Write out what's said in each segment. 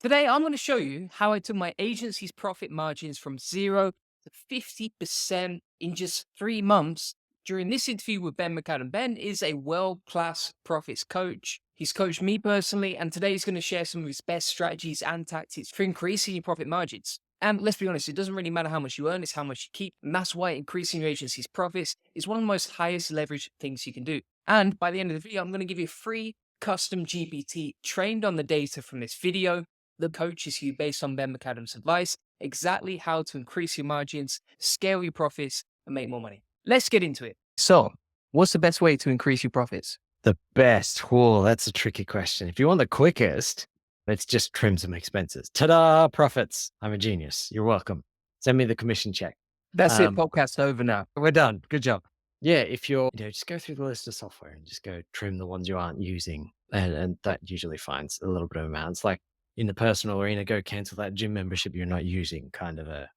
Today, I'm going to show you how I took my agency's profit margins from 0 to 50% in just 3 months. During this interview with Ben McAdam, Ben is a world class profits coach. He's coached me personally, and today he's going to share some of his best strategies and tactics for increasing your profit margins. And let's be honest, it doesn't really matter how much you earn, it's how much you keep. And that's why increasing your agency's profits is one of the most highest leverage things you can do. And by the end of the video, I'm going to give you a free custom GPT trained on the data from this video. The coaches you based on Ben McAdam's advice, exactly how to increase your margins, scale your profits, and make more money. Let's get into it. So, what's the best way to increase your profits? The best. Oh, that's a tricky question. If you want the quickest, let's just trim some expenses. Ta-da, profits. I'm a genius. You're welcome. Send me the commission check. That's it. Um, Podcast over now. we're done. Good job. Yeah, if you're, just go through the list of software and just go trim the ones you aren't using. And that usually finds a little bit of amounts. Like in the personal arena, go cancel that gym membership you're not using, kind of a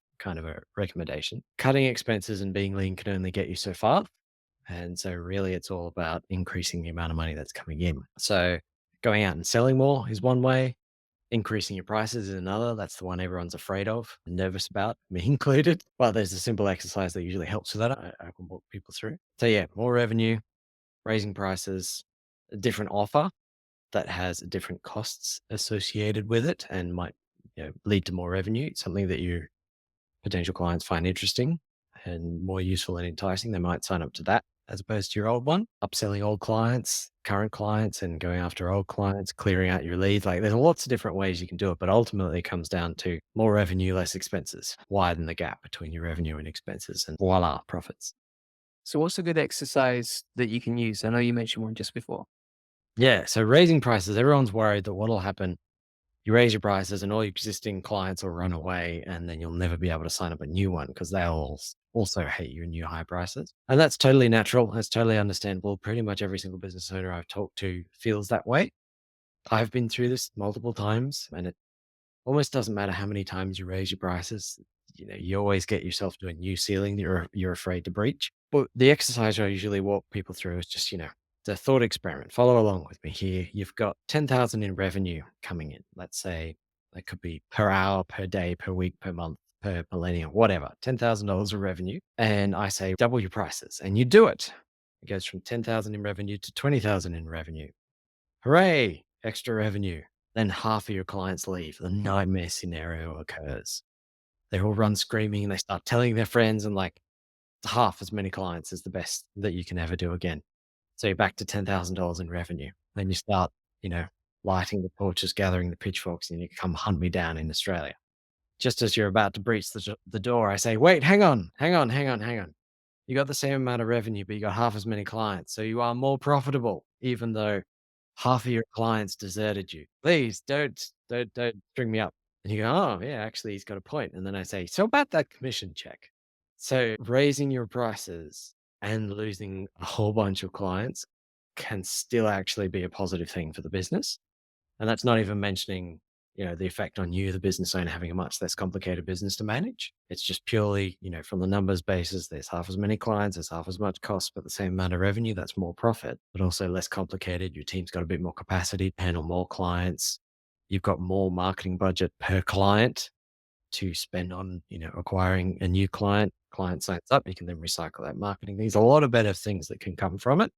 recommendation. Cutting expenses and being lean can only get you so far. And so really it's all about increasing the amount of money that's coming in. So going out and selling more is one way. Increasing your prices is another. That's the one everyone's afraid of and nervous about, me included. But there's a simple exercise that usually helps with that. I can walk people through. So yeah, more revenue, raising prices, a different offer that has different costs associated with it and might lead to more revenue. Something that your potential clients find interesting and more useful and enticing. They might sign up to that as opposed to your old one. Upselling old clients, current clients, and going after old clients, clearing out your leads. Like there's lots of different ways you can do it, but ultimately it comes down to more revenue, less expenses. Widen the gap between your revenue and expenses, and voila, profits. So, what's a good exercise that you can use? I know you mentioned one just before. Yeah. So raising prices, everyone's worried that what'll happen, you raise your prices and all your existing clients will run away and then you'll never be able to sign up a new one because they'll also hate your new high prices. And that's totally natural. That's totally understandable. Pretty much every single business owner I've talked to feels that way. I've been through this multiple times and it almost doesn't matter how many times you raise your prices. You always get yourself to a new ceiling that you're afraid to breach. But the exercise I usually walk people through is just, it's a thought experiment. Follow along with me here. You've got 10,000 in revenue coming in. Let's say that could be per hour, per day, per week, per month, per millennium, whatever. $10,000 of revenue. And I say double your prices and you do it. It goes from 10,000 in revenue to 20,000 in revenue. Hooray, extra revenue. Then half of your clients leave. The nightmare scenario occurs. They all run screaming and they start telling their friends, and like half as many clients is the best that you can ever do again. So you're back to $10,000 in revenue. Then you start, you know, lighting the torches, gathering the pitchforks, and you come hunt me down in Australia. Just as you're about to breach the door, I say, wait, hang on, hang on, hang on, hang on. You got the same amount of revenue, but you got half as many clients. So you are more profitable, even though half of your clients deserted you. Please don't string me up. And you go, oh yeah, actually he's got a point. And then I say, so about that commission check. So raising your prices and losing a whole bunch of clients can still actually be a positive thing for the business. And that's not even mentioning, the effect on you, the business owner, having a much less complicated business to manage. It's just purely, from the numbers basis, there's half as many clients, there's half as much cost, but the same amount of revenue, that's more profit, but also less complicated. Your team's got a bit more capacity to handle more clients. You've got more marketing budget per client to spend on, acquiring a new client. Client signs up, you can then recycle that marketing. There's a lot of better things that can come from it.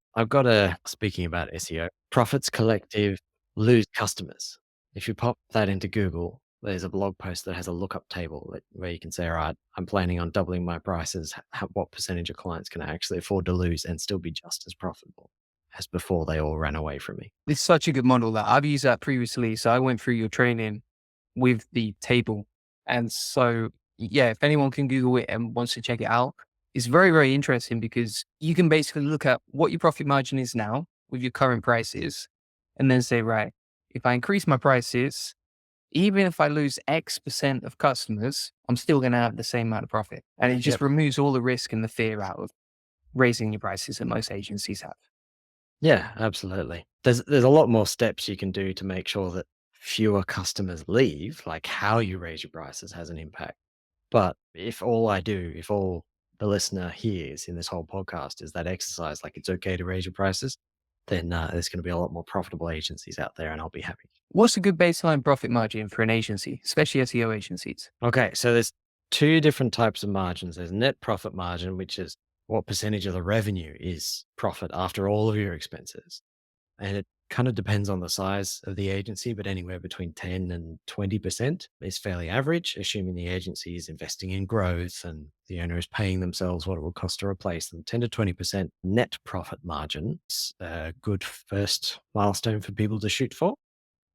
Speaking about SEO, profits collective, lose customers. If you pop that into Google, there's a blog post that has a lookup table where you can say, all right, I'm planning on doubling my prices. What percentage of clients can I actually afford to lose and still be just as profitable as before they all ran away from me? It's such a good model that I've used that previously. So, I went through your training with the table. And so, yeah, if anyone can Google it and wants to check it out, it's very, very interesting because you can basically look at what your profit margin is now with your current prices and then say, right, if I increase my prices, even if I lose X% of customers, I'm still going to have the same amount of profit. And it just Yep. removes all the risk and the fear out of raising your prices that most agencies have. Yeah, absolutely. There's a lot more steps you can do to make sure that fewer customers leave, like how you raise your prices has an impact. But if all the listener hears in this whole podcast is that exercise, like it's okay to raise your prices, then there's going to be a lot more profitable agencies out there and I'll be happy. What's a good baseline profit margin for an agency, especially SEO agencies? Okay, so there's two different types of margins. There's net profit margin, which is what percentage of the revenue is profit after all of your expenses. And it kind of depends on the size of the agency, but anywhere between 10 and 20% is fairly average, assuming the agency is investing in growth and the owner is paying themselves what it will cost to replace them. 10 to 20% net profit margin is a good first milestone for people to shoot for.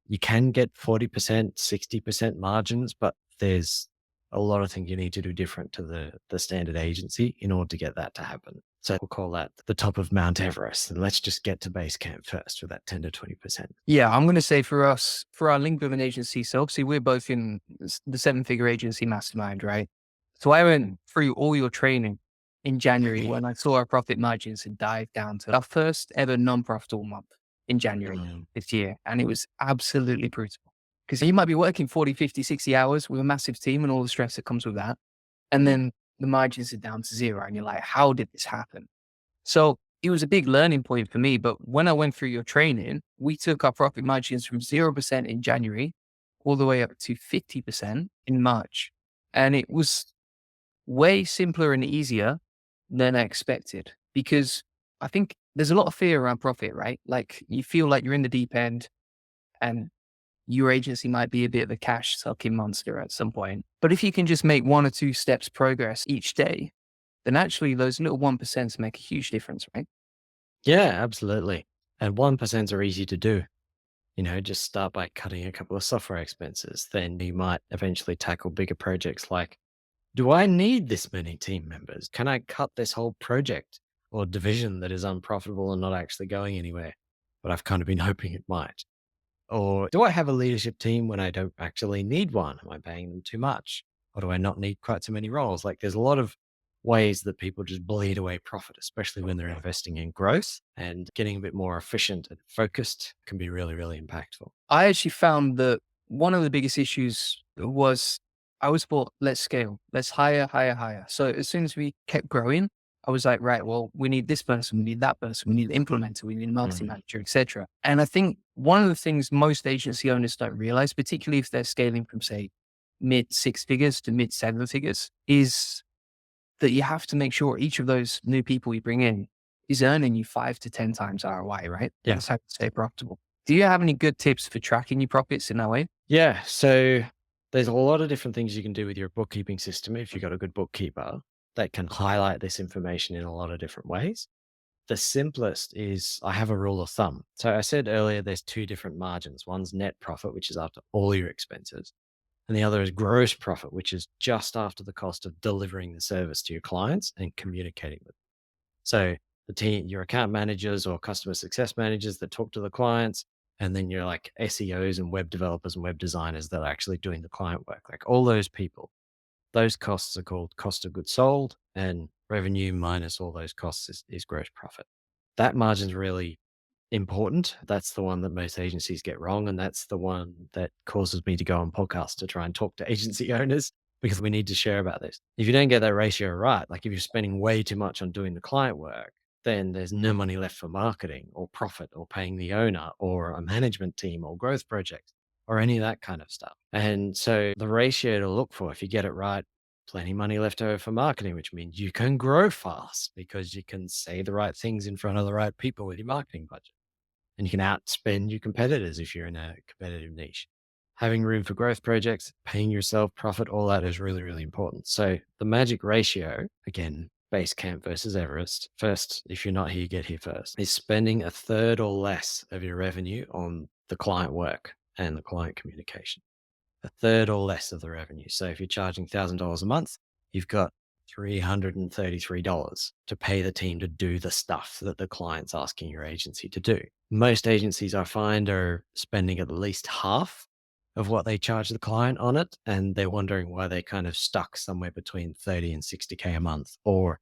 You can get 40%, 60% margins, but there's a lot of things you need to do different to the standard agency in order to get that to happen. So we'll call that the top of Mount Everest. And let's just get to base camp first with that 10 to 20%. Yeah, I'm going to say for us, for our link with an agency, so obviously we're both in the seven figure agency mastermind, right? So I went through all your training in January when I saw our profit margins had dived down to our first ever non profitable month in January Mm. this year. And it was absolutely brutal because you might be working 40, 50, 60 hours with a massive team and all the stress that comes with that. And then the margins are down to zero. And you're like, how did this happen? So it was a big learning point for me. But when I went through your training, we took our profit margins from 0% in January all the way up to 50% in March. And it was way simpler and easier than I expected because I think there's a lot of fear around profit, right? Like you feel like you're in the deep end and your agency might be a bit of a cash sucking monster at some point. But if you can just make one or two steps progress each day, then actually those little 1% make a huge difference, right? Yeah, absolutely. And 1% are easy to do. Just start by cutting a couple of software expenses. Then you might eventually tackle bigger projects like, do I need this many team members? Can I cut this whole project or division that is unprofitable and not actually going anywhere? But I've kind of been hoping it might. Or do I have a leadership team when I don't actually need one? Am I paying them too much? Or do I not need quite so many roles? Like there's a lot of ways that people just bleed away profit, especially when they're investing in growth, and getting a bit more efficient and focused can be really, really impactful. I actually found that one of the biggest issues was I was thought, let's scale, let's hire, hire, hire. So as soon as we kept growing, I was like, right, well, we need this person, we need that person, we need an implementer, we need a marketing Mm. manager, etc. And I think one of the things most agency owners don't realize, particularly if they're scaling from say mid six figures to mid seven figures, is that you have to make sure each of those new people you bring in is earning you 5 to 10 times ROI, right? Yeah. That's how to stay profitable. Do you have any good tips for tracking your profits in that way? Yeah. So there's a lot of different things you can do with your bookkeeping system if you've got a good bookkeeper that can highlight this information in a lot of different ways. The simplest is I have a rule of thumb. So I said earlier there's two different margins. One's net profit, which is after all your expenses, and the other is gross profit, which is just after the cost of delivering the service to your clients and communicating with them. So the team, your account managers or customer success managers that talk to the clients, and then you're like SEOs and web developers and web designers that are actually doing the client work, like all those people, those costs are called cost of goods sold, and revenue minus all those costs is gross profit. That margin is really important. That's the one that most agencies get wrong. And that's the one that causes me to go on podcasts to try and talk to agency owners because we need to share about this. If you don't get that ratio right, like if you're spending way too much on doing the client work, then there's no money left for marketing or profit or paying the owner or a management team or growth projects or any of that kind of stuff. And so the ratio to look for, if you get it right, plenty money left over for marketing, which means you can grow fast because you can say the right things in front of the right people with your marketing budget, and you can outspend your competitors if you're in a competitive niche. Having room for growth projects, paying yourself profit, all that is really, really important. So the magic ratio, again, base camp versus Everest. First, if you're not here, get here first, is spending a third or less of your revenue on the client work and the client communication. A third or less of the revenue. So if you're charging $1,000 a month, you've got $333 to pay the team to do the stuff that the client's asking your agency to do. Most agencies I find are spending at least half of what they charge the client on it. And they're wondering why they kind of stuck somewhere between 30 and 60K a month. Or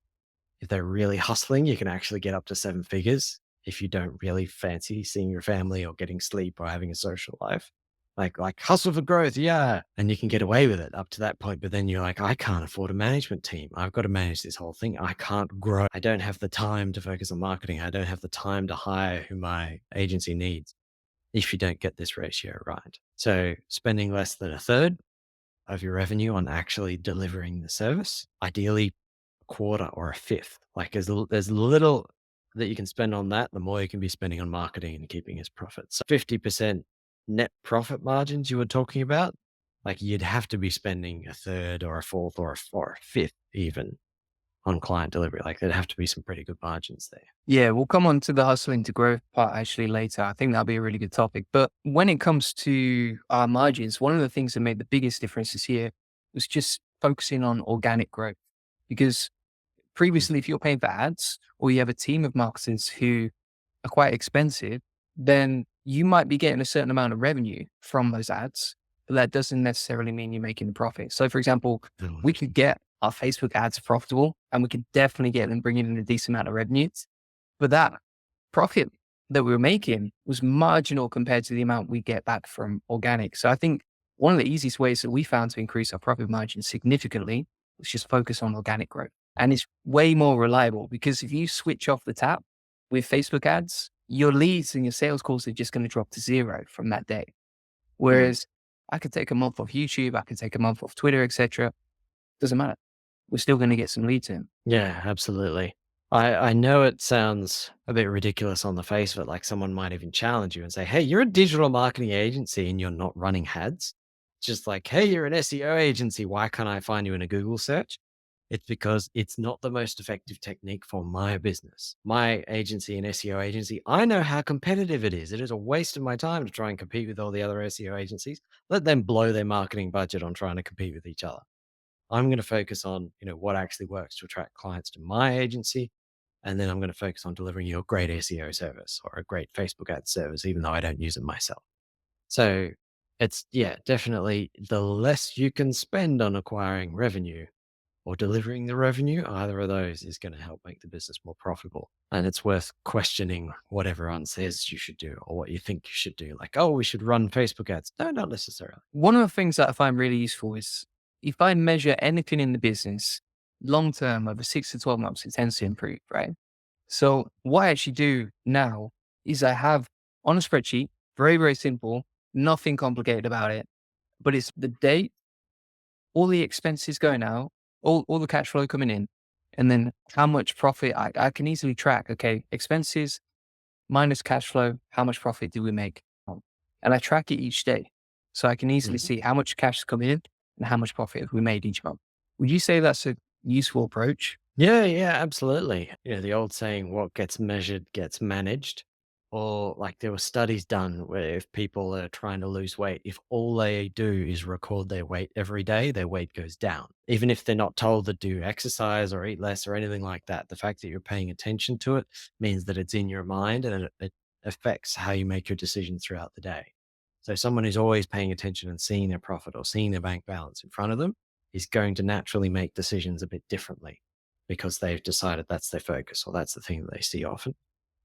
if they're really hustling, you can actually get up to seven figures if you don't really fancy seeing your family or getting sleep or having a social life. Like hustle for growth, yeah. And you can get away with it up to that point. But then you're like, I can't afford a management team. I've got to manage this whole thing. I can't grow. I don't have the time to focus on marketing. I don't have the time to hire who my agency needs. if you don't get this ratio right. So spending less than a third of your revenue on actually delivering the service, ideally a quarter or a fifth. Like there's little that you can spend on that, the more you can be spending on marketing and keeping his profits. So 50% net profit margins you were talking about, like you'd have to be spending a third or a fourth or a fifth even on client delivery. Like there'd have to be some pretty good margins there. Yeah, we'll come on to the hustling to growth part actually later. I think that'll be a really good topic. But when it comes to our margins, one of the things that made the biggest differences here was just focusing on organic growth. Because Mm. previously, if you're paying for ads or you have a team of marketers who are quite expensive, then you might be getting a certain amount of revenue from those ads, but that doesn't necessarily mean you're making a profit. So, for example, Mm. we could get our Facebook ads profitable and we could definitely get them bringing in a decent amount of revenue. But that profit that we were making was marginal compared to the amount we get back from organic. So I think one of the easiest ways that we found to increase our profit margin significantly was just focus on organic growth. And it's way more reliable because if you switch off the tap with Facebook ads, your leads and your sales calls are just going to drop to zero from that day. Mm. Whereas I could take a month off YouTube, I could take a month off Twitter, etc. Doesn't matter. We're still going to get some leads in. Yeah, absolutely. I know it sounds a bit ridiculous on the face of it, like someone might even challenge you and say, "Hey, you're a digital marketing agency and you're not running ads." Just like, "Hey, you're an SEO agency. Why can't I find you in a Google search?" It's because it's not the most effective technique for my business. My agency, an SEO agency, I know how competitive it is. It is a waste of my time to try and compete with all the other SEO agencies. Let them blow their marketing budget on trying to compete with each other. I'm going to focus on, what actually works to attract clients to my agency. And then I'm going to focus on delivering you a great SEO service or a great Facebook ad service, even though I don't use it myself. So it's, yeah, definitely the less you can spend on acquiring revenue or delivering the revenue, either of those is going to help make the business more profitable. And it's worth questioning what everyone says you should do or what you think you should do. Like, oh, we should run Facebook ads. No, not necessarily. One of the things that I find really useful is if I measure anything in the business long term over 6 to 12 months, it tends to improve, right? So what I actually do now is I have on a spreadsheet, very, very simple, nothing complicated about it, but it's the date, all the expenses going out, all the cash flow coming in, and then how much profit I can easily track. Okay, expenses minus cash flow, how much profit do we make? And I track it each day. So I can easily Mhm. see how much cash is coming in and how much profit have we made each month. Would you say that's a useful approach? Yeah, yeah, absolutely. The old saying, what gets measured gets managed. Or like there were studies done where if people are trying to lose weight, if all they do is record their weight every day, their weight goes down. Even if they're not told to do exercise or eat less or anything like that, the fact that you're paying attention to it means that it's in your mind and it affects how you make your decisions throughout the day. So someone who's always paying attention and seeing their profit or seeing their bank balance in front of them is going to naturally make decisions a bit differently because they've decided that's their focus or that's the thing that they see often.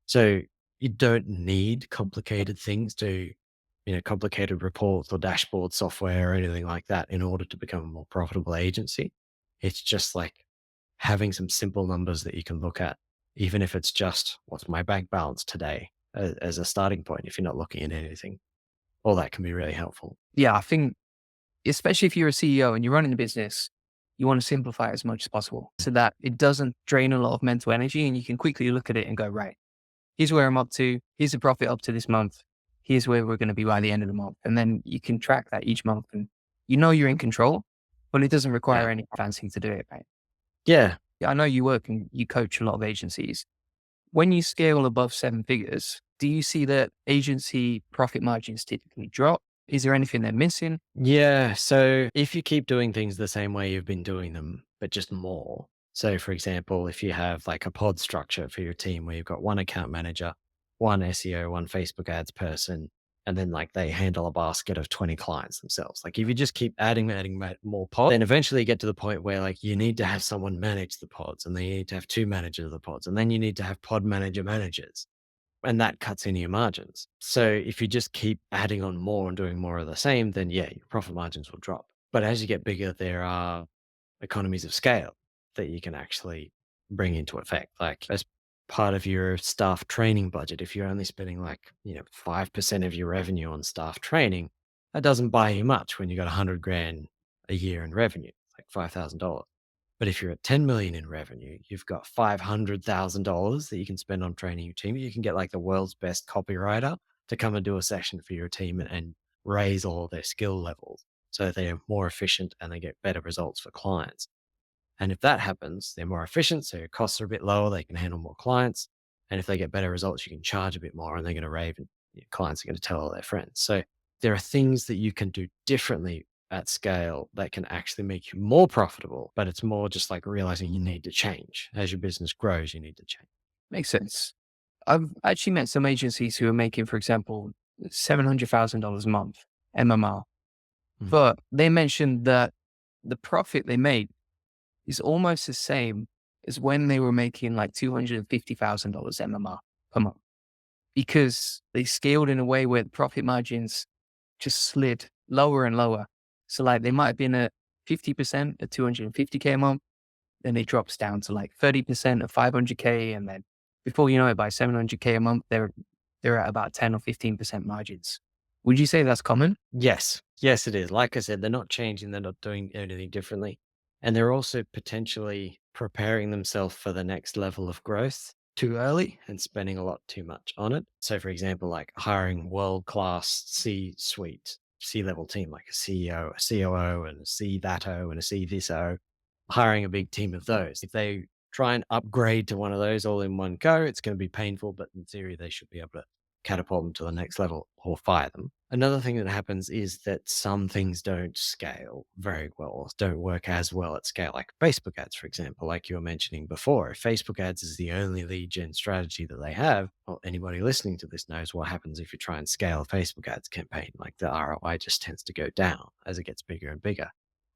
So you don't need complicated things to, complicated reports or dashboard software or anything like that in order to become a more profitable agency. It's just like having some simple numbers that you can look at, even if it's just what's my bank balance today as a starting point. If you're not looking at anything, all that can be really helpful. Yeah, I think especially if you're a CEO and you're running a business, you want to simplify it as much as possible so that it doesn't drain a lot of mental energy and you can quickly look at it and go, right, here's where I'm up to. Here's the profit up to this month. Here's where we're going to be by the end of the month. And then you can track that each month and you're in control, but it doesn't require Yeah. any fancy to do it, right? Yeah. Yeah, I know you work and you coach a lot of agencies. When you scale above 7 figures, do you see that agency profit margins typically drop? Is there anything they're missing? Yeah. So if you keep doing things the same way you've been doing them, but just more. So, for example, if you have like a pod structure for your team where you've got one account manager, one SEO, one Facebook ads person, and then like they handle a basket of 20 clients themselves. Like if you just keep adding more pods, then eventually you get to the point where like you need to have someone manage the pods and then you need to have two managers of the pods and then you need to have pod manager managers and that cuts into your margins. So if you just keep adding on more and doing more of the same, then yeah, your profit margins will drop. But as you get bigger, there are economies of scale that you can actually bring into effect. Like part of your staff training budget. If you're only spending like, 5% of your revenue on staff training, that doesn't buy you much when you got 100 grand a year in revenue, like $5,000. But if you're at 10 million in revenue, you've got $500,000 that you can spend on training your team. You can get like the world's best copywriter to come and do a session for your team and raise all their skill levels so they're more efficient and they get better results for clients. And if that happens, they're more efficient, so your costs are a bit lower, they can handle more clients. And if they get better results, you can charge a bit more and they're going to rave and your clients are going to tell all their friends. So there are things that you can do differently at scale that can actually make you more profitable, but it's more just like realizing you need to change. As your business grows, you need to change. Makes sense. I've actually met some agencies who are making, for example, $700,000 a month, MMR, Mm. but they mentioned that the profit they made is almost the same as when they were making like $250,000 MMR per month because they scaled in a way where the profit margins just slid lower and lower. So like they might have been at 50% at 250K a month, then it drops down to like 30% of 500K. And then before you know it, by 700K a month, they're at about 10 or 15% margins. Would you say that's common? Yes. Yes, it is. Like I said, they're not changing, they're not doing anything differently. And they're also potentially preparing themselves for the next level of growth too early and spending a lot too much on it. So, for example, like hiring world class C suite, C level team, like a CEO, a COO, and a C that O, and a C this O, hiring a big team of those. If they try and upgrade to one of those all in one go, it's going to be painful, but in theory, they should be able to catapult them to the next level or fire them. Another thing that happens is that some things don't scale very well, don't work as well at scale, like Facebook ads, for example, like you were mentioning before. If Facebook ads is the only lead gen strategy that they have, well, anybody listening to this knows what happens if you try and scale a Facebook ads campaign. Like the ROI just tends to go down as it gets bigger and bigger.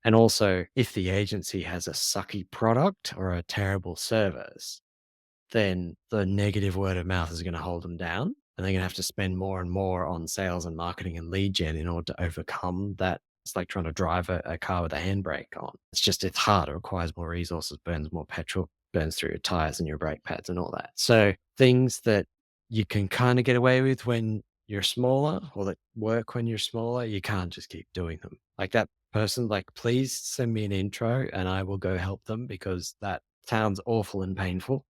And also, if the agency has a sucky product or a terrible service, then the negative word of mouth is going to hold them down. And they're going to have to spend more and more on sales and marketing and lead gen in order to overcome that. It's like trying to drive a car with a handbrake on. It's hard. It requires more resources, burns more petrol, burns through your tires and your brake pads and all that. So things that you can kind of get away with when you're smaller or that work when you're smaller, you can't just keep doing them. Like that person, like, please send me an intro and I will go help them because that sounds awful and painful.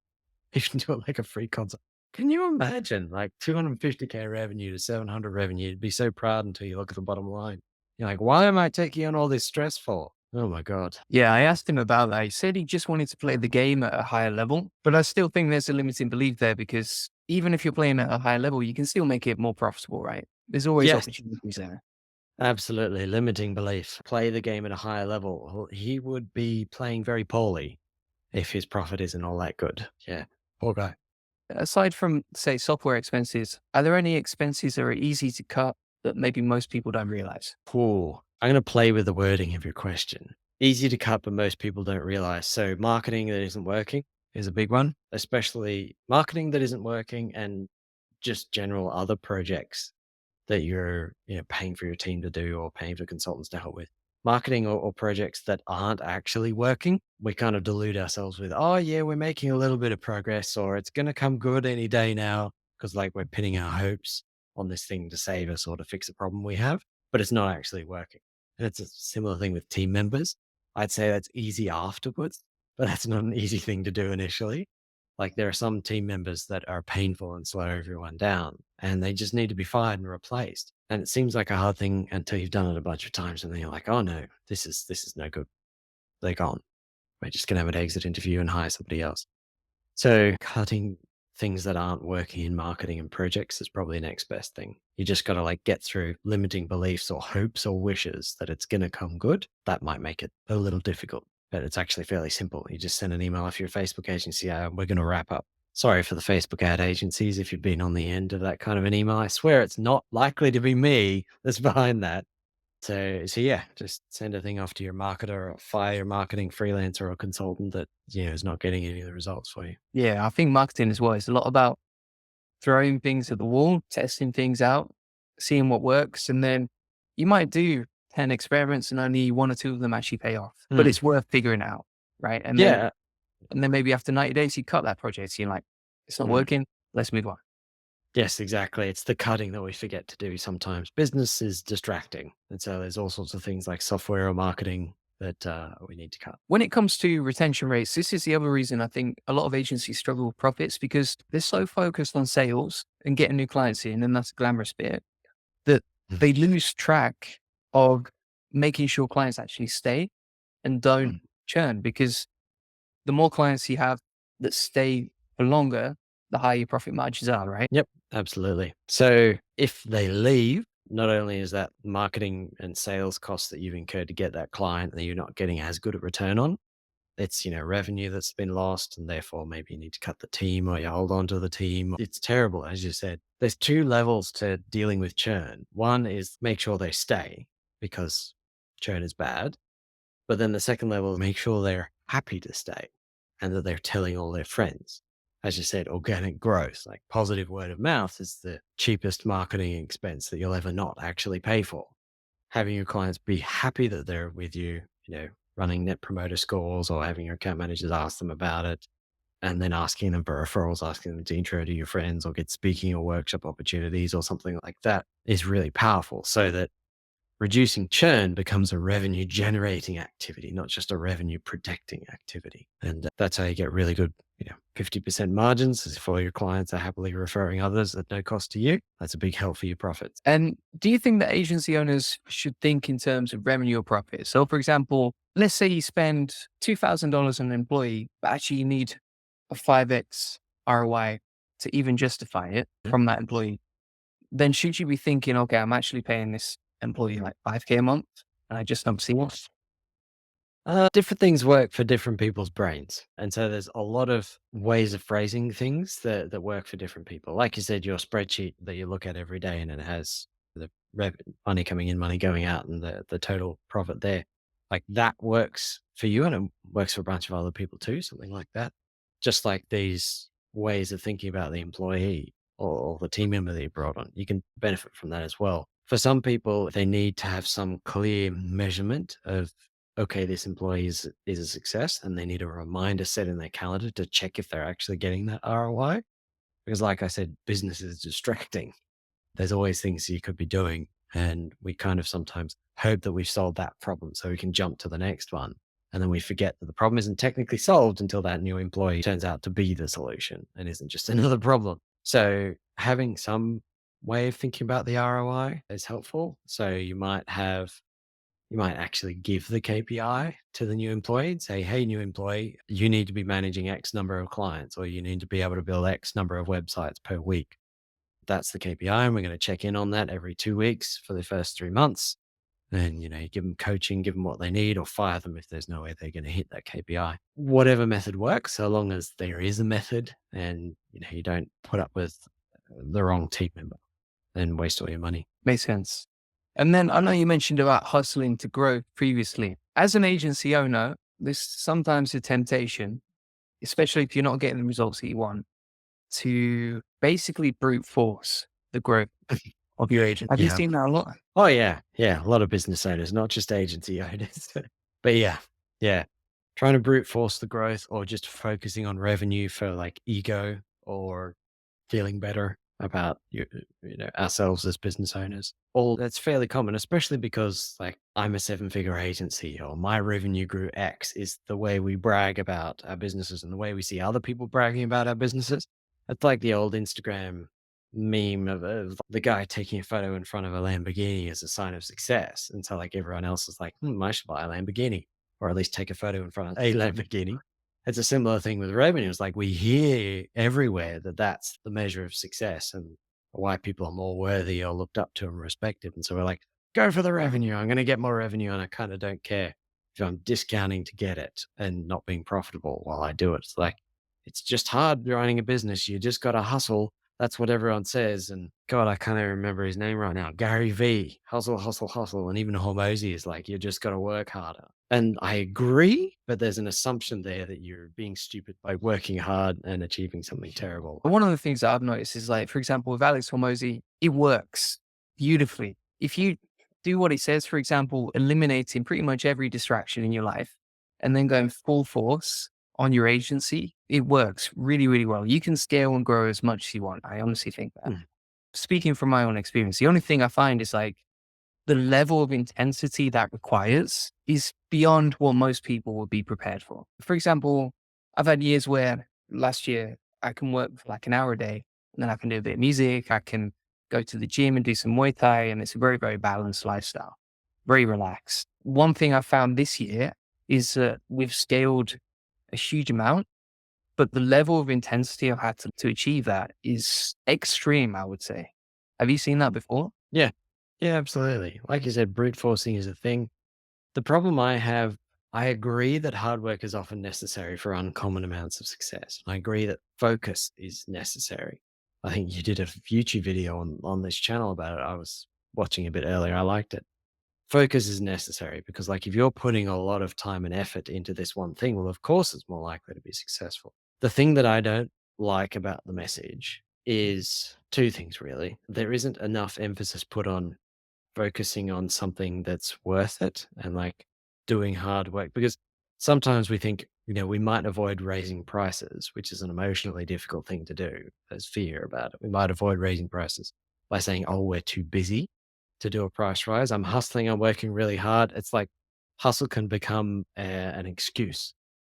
You can do it like a free consult. Can you imagine like 250K revenue to 700 revenue? You'd be so proud until you look at the bottom line. You're like, why am I taking on all this stress for? Oh my God. Yeah, I asked him about that. He said he just wanted to play the game at a higher level, but I still think there's a limiting belief there because even if you're playing at a higher level, you can still make it more profitable, right? There's always Yes, opportunities there. absolutely. Limiting belief. Play the game at a higher level. Well, he would be playing very poorly if his profit isn't all that good. Yeah. Poor guy. Aside from, say, software expenses, are there any expenses that are easy to cut that maybe most people don't realize? Cool. I'm going to play with the wording of your question. Easy to cut, but most people don't realize. So, marketing that isn't working is a big one, especially marketing that isn't working and just general other projects that you're paying for your team to do or paying for consultants to help with. Marketing or projects that aren't actually working, we kind of delude ourselves with, oh, yeah, we're making a little bit of progress or it's going to come good any day now because like we're pinning our hopes on this thing to save us or to fix a problem we have, but it's not actually working. And it's a similar thing with team members. I'd say that's easy afterwards, but that's not an easy thing to do initially. Like there are some team members that are painful and slow everyone down, and they just need to be fired and replaced. And it seems like a hard thing until you've done it a bunch of times, and then you're like, oh no, this is no good. They're gone. We're just gonna have an exit interview and hire somebody else. So cutting things that aren't working in marketing and projects is probably the next best thing. You just got to like get through limiting beliefs or hopes or wishes that it's going to come good. That might make it a little difficult, but it's actually fairly simple. You just send an email if you're a Facebook agency. We're going to wrap up. Sorry for the Facebook ad agencies if you've been on the end of that kind of an email. I swear it's not likely to be me that's behind that. So yeah, just send a thing off to your marketer or fire your marketing freelancer or consultant that is not getting any of the results for you. Yeah, I think marketing as well is a lot about throwing things at the wall, testing things out, seeing what works. And then you might do 10 experiments and only one or two of them actually pay off, but Mm. it's worth figuring out. Right. Yeah, And then maybe after 90 days, you cut that project. So you're like, It's not Mm. working. Let's move on. Yes, exactly. It's the cutting that we forget to do sometimes. Business is distracting. And so there's all sorts of things like software or marketing that we need to cut. When it comes to retention rates, this is the other reason I think a lot of agencies struggle with profits because they're so focused on sales and getting new clients in, and that's the glamorous bit, that Mm. they lose track of making sure clients actually stay and don't Mm. churn. Because the more clients you have that stay for longer, the higher your profit margins are, right? Yep, absolutely. So if they leave, not only is that marketing and sales costs that you've incurred to get that client that you're not getting as good a return on, it's, revenue that's been lost, and therefore maybe you need to cut the team or you hold on to the team. It's terrible, as you said. There's two levels to dealing with churn. One is make sure they stay because churn is bad. But then the second level is make sure they're happy to stay and that they're telling all their friends. As you said, organic growth, like positive word of mouth is the cheapest marketing expense that you'll ever not actually pay for. Having your clients be happy that they're with you, running net promoter scores or having your account managers ask them about it, and then asking them for referrals, asking them to intro to your friends or get speaking or workshop opportunities or something like that is really powerful so that reducing churn becomes a revenue generating activity, not just a revenue protecting activity. And that's how you get really good, 50% margins if all your clients are happily referring others at no cost to you. That's a big help for your profits. And do you think that agency owners should think in terms of revenue or profit? So, for example, let's say you spend $2,000 on an employee, but actually you need a 5x ROI to even justify it Yeah. from that employee. Then should you be thinking, okay, I'm actually paying this employee like 5K a month and I just don't see it? Different things work for different people's brains. And so there's a lot of ways of phrasing things that work for different people. Like you said, your spreadsheet that you look at every day and it has the money coming in, money going out, and the total profit there. Like that works for you and it works for a bunch of other people too, something like that. Just like these ways of thinking about the employee or the team member that you brought on, you can benefit from that as well. For some people, they need to have some clear measurement of okay, this employee is a success and they need a reminder set in their calendar to check if they're actually getting that ROI. Because like I said, business is distracting. There's always things you could be doing. And we kind of sometimes hope that we've solved that problem so we can jump to the next one. And then we forget that the problem isn't technically solved until that new employee turns out to be the solution and isn't just another problem. So having some way of thinking about the ROI is helpful. So you might actually give the KPI to the new employee and say, hey, new employee, you need to be managing X number of clients, or you need to be able to build X number of websites per week. That's the KPI. And we're going to check in on that every 2 weeks for the first 3 months. And, you give them coaching, give them what they need, or fire them if there's no way they're going to hit that KPI. Whatever method works, so long as there is a method and, you don't put up with the wrong team member and waste all your money. Makes sense. And then I know you mentioned about hustling to grow previously. As an agency owner, there's sometimes a temptation, especially if you're not getting the results that you want, to basically brute force the growth of your agent. Have you Yeah. seen that a lot? Oh, yeah. Yeah. A lot of business owners, not just agency owners. But yeah, yeah. Trying to brute force the growth or just focusing on revenue for like ego or feeling better about ourselves as business owners. All that's fairly common, especially because like I'm a seven-figure agency or my revenue grew X is the way we brag about our businesses and the way we see other people bragging about our businesses. It's like the old Instagram meme of the guy taking a photo in front of a Lamborghini as a sign of success. And so like everyone else is like, I should buy a Lamborghini or at least take a photo in front of a Lamborghini. It's a similar thing with revenue. It's like we hear everywhere that that's the measure of success and why people are more worthy or looked up to and respected. And so we're like, go for the revenue. I'm going to get more revenue. And I kind of don't care if I'm discounting to get it and not being profitable while I do it. It's like, it's just hard running a business. You just got to hustle. That's what everyone says. And God, I can't even remember his name right now. Gary V. Hustle, hustle, hustle. And even Hormozy is like, you just got to work harder. And I agree, but there's an assumption there that you're being stupid by working hard and achieving something terrible. One of the things that I've noticed is like, for example, with Alex Hormozy, it works beautifully. If you do what he says, for example, eliminating pretty much every distraction in your life and then going full force on your agency, it works really, really well. You can scale and grow as much as you want. I honestly think that. Mm, Speaking from my own experience, the only thing I find is like the level of intensity that requires is beyond what most people would be prepared for. For example, I've had years where last year I can work for like an hour a day and then I can do a bit of music. I can go to the gym and do some Muay Thai. And it's a very, very balanced lifestyle, very relaxed. One thing I found this year is that we've scaled a huge amount, but the level of intensity I've had to achieve that is extreme, I would say. Have you seen that before? yeah. Yeah, absolutely. Like you said, brute forcing is a thing. The problem I have, I agree that hard work is often necessary for uncommon amounts of success. I agree that focus is necessary. I think you did a YouTube video on this channel about it. I was watching a bit earlier. I liked it. Focus is necessary because, like, if you're putting a lot of time and effort into this one thing, well, of course, it's more likely to be successful. The thing that I don't like about the message is two things, really. There isn't enough emphasis put on focusing on something that's worth it and like doing hard work because sometimes we think, we might avoid raising prices, which is an emotionally difficult thing to do. There's fear about it. We might avoid raising prices by saying, oh, we're too busy to do a price rise. I'm hustling, I'm working really hard. It's like hustle can become an excuse,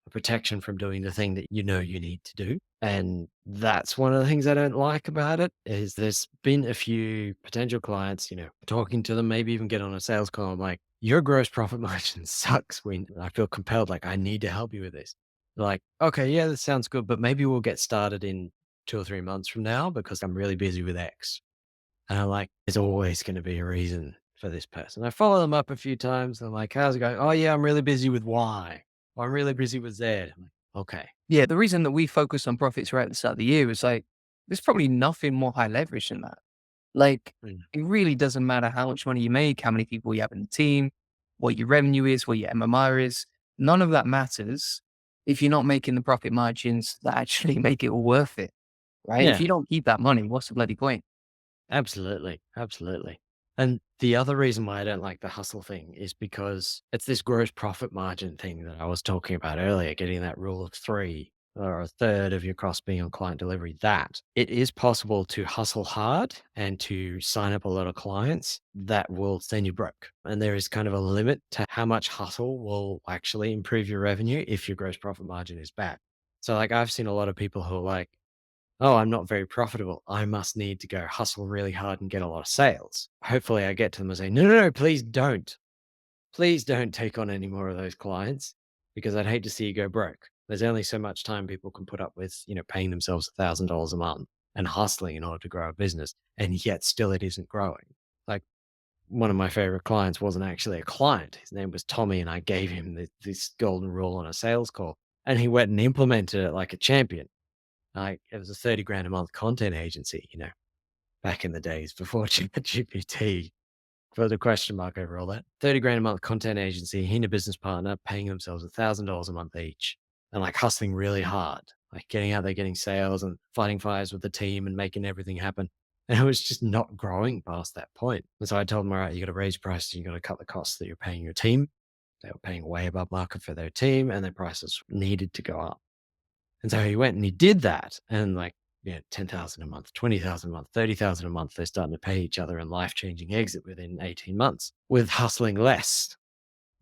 a protection from doing the thing that you need to do. And that's one of the things I don't like about it is there's been a few potential clients, talking to them, maybe even get on a sales call. I'm like, your gross profit margin sucks. When I feel compelled, like I need to help you with this. They're like, okay, yeah, that sounds good, but maybe we'll get started in 2 or 3 months from now because I'm really busy with X. And I'm like, there's always going to be a reason for this person. I follow them up a few times. I'm like, how's it going? Oh, yeah, I'm really busy with Y. Or I'm really busy with Z. I'm like, okay. Yeah, the reason that we focus on profits right at the start of the year is like, there's probably nothing more high leverage than that. Like, Mm. it really doesn't matter how much money you make, how many people you have in the team, what your revenue is, what your MMR is. None of that matters if you're not making the profit margins that actually make it all worth it, right? If Yeah. you don't keep that money, what's the bloody point? Absolutely, absolutely. And the other reason why I don't like the hustle thing is because it's this gross profit margin thing that I was talking about earlier, getting that rule of three or a third of your cost being on client delivery. That it is possible to hustle hard and to sign up a lot of clients that will send you broke. And there is kind of a limit to how much hustle will actually improve your revenue if your gross profit margin is bad. So, like, I've seen a lot of people who are like, oh, I'm not very profitable. I must need to go hustle really hard and get a lot of sales. Hopefully, I get to them and say, no, no, no, please don't. Please don't take on any more of those clients because I'd hate to see you go broke. There's only so much time people can put up with, paying themselves $1,000 a month and hustling in order to grow a business. And yet still it isn't growing. Like one of my favorite clients wasn't actually a client. His name was Tommy, and I gave him this golden rule on a sales call. And he went and implemented it like a champion. Like, it was a 30 grand a month content agency, back in the days before ChatGPT, for the question mark over all that. 30 grand a month content agency, he and a business partner paying themselves $1,000 a month each and like hustling really hard, like getting out there, getting sales and fighting fires with the team and making everything happen. And it was just not growing past that point. And so I told them, all right, you got to raise prices, you got to cut the costs that you're paying your team. They were paying way above market for their team and their prices needed to go up. And so he went and he did that. And like, 10,000 a month, 20,000 a month, 30,000 a month, they're starting to pay each other in life-changing exit within 18 months with hustling less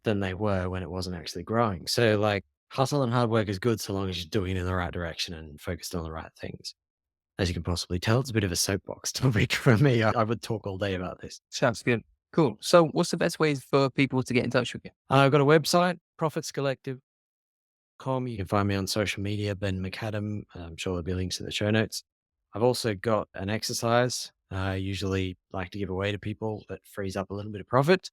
than they were when it wasn't actually growing. So like hustle and hard work is good so long as you're doing it in the right direction and focused on the right things. As you can possibly tell, it's a bit of a soapbox topic for me. I would talk all day about this. Sounds good. Cool. So, what's the best ways for people to get in touch with you? I've got a website, profitscollective.com. You can find me on social media, Ben McAdam. I'm sure there'll be links in the show notes. I've also got an exercise I usually like to give away to people that frees up a little bit of profit.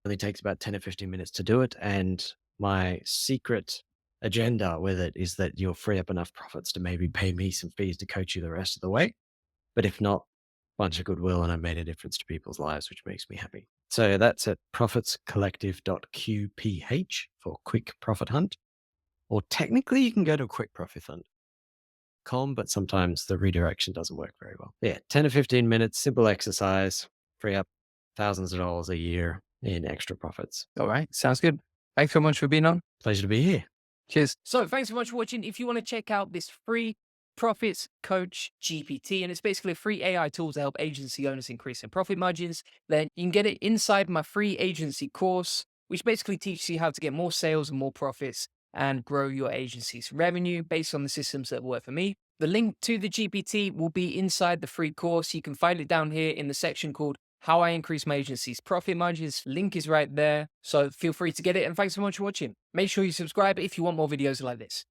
It only takes about 10 or 15 minutes to do it. And my secret agenda with it is that you'll free up enough profits to maybe pay me some fees to coach you the rest of the way. But if not, bunch of goodwill and I've made a difference to people's lives, which makes me happy. So that's at profitscollective.qph for Quick Profit Hunt. Or technically you can go to quickprofithunt.com, but sometimes the redirection doesn't work very well. Yeah, 10 to 15 minutes, simple exercise, free up thousands of dollars a year in extra profits. All right. Sounds good. Thanks so much for being on. Pleasure to be here. Cheers. So thanks so much for watching. If you want to check out this free Profits Coach GPT, and it's basically a free AI tool to help agency owners increase their profit margins, then you can get it inside my free agency course, which basically teaches you how to get more sales and more profits and grow your agency's revenue based on the systems that work for me. The link to the GPT will be inside the free course. You can find it down here in the section called How I Increase My Agency's Profit Margins. Link is right there. So feel free to get it. And thanks so much for watching. Make sure you subscribe if you want more videos like this.